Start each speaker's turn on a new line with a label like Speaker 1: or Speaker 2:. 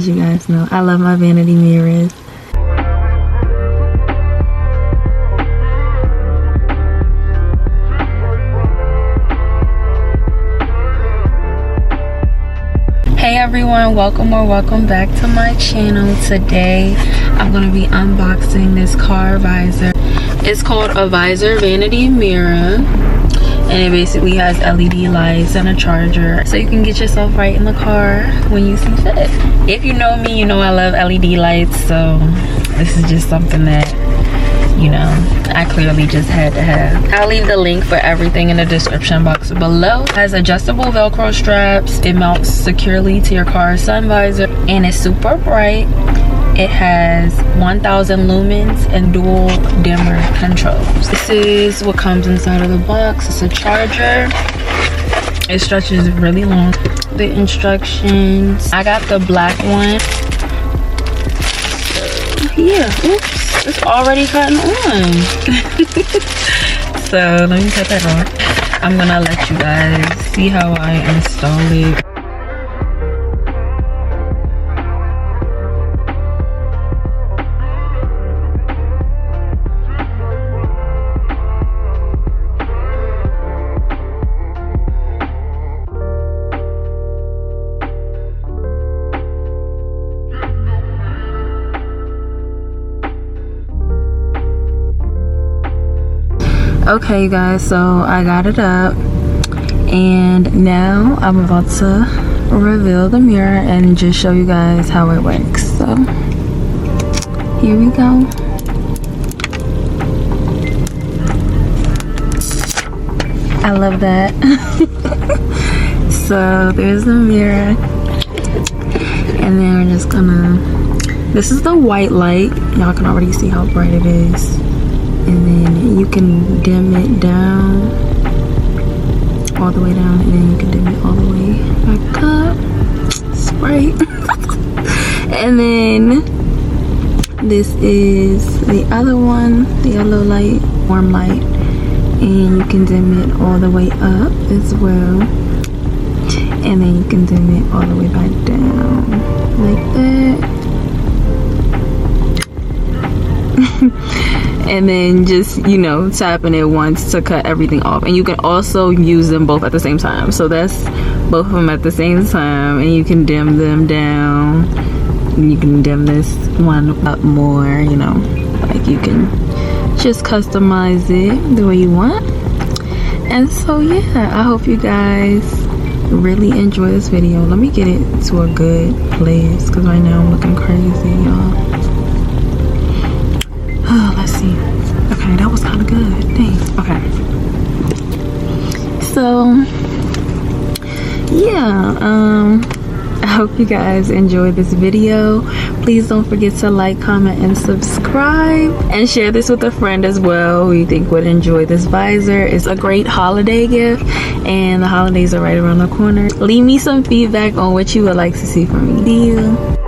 Speaker 1: As you guys know, I love my vanity mirrors. Hey everyone, welcome back to my channel. Today I'm going to be unboxing this car visor. It's called a Visor vanity mirror, and it basically has LED lights and a charger, so you can get yourself right in the car when you see fit. If you know me, you know I love LED lights, so this is just something that, you know, I clearly just had to have. I'll leave the link for everything in the description box below. It has adjustable Velcro straps. It mounts securely to your car's sun visor, and it's super bright. It has 1000 lumens and dual dimmer controls. This is what comes inside of the box. It's a charger. It stretches really long. The instructions, I got the black one. So yeah, oops, it's already cutting on. So let me cut that off. I'm gonna let you guys see how I install it. Okay, you guys, so I got it up, and now I'm about to reveal the mirror and just show you guys how it works. So here we go. I love that. So there's the mirror, and then we're just gonna, this is the white light. Y'all can already see how bright it is. And then you can dim it down, all the way down, and then you can dim it all the way back up. It's bright. And then this is the other one, the yellow light, warm light, and you can dim it all the way up as well. And then you can dim it all the way back down, like that. And then just, you know, tapping it once to cut everything off. And you can also use them both at the same time. So that's both of them at the same time, and you can dim them down, and you can dim this one up more, you know, like you can just customize it the way you want. And so yeah, I hope you guys really enjoy this video. Let me get it to a good place, because right now I'm looking crazy, y'all. Oh, let's see. Okay, that was kind of good. Thanks. Okay. So, yeah. I hope you guys enjoyed this video. Please don't forget to like, comment, and subscribe. And share this with a friend as well who you think would enjoy this visor. It's a great holiday gift, and the holidays are right around the corner. Leave me some feedback on what you would like to see from me. See you.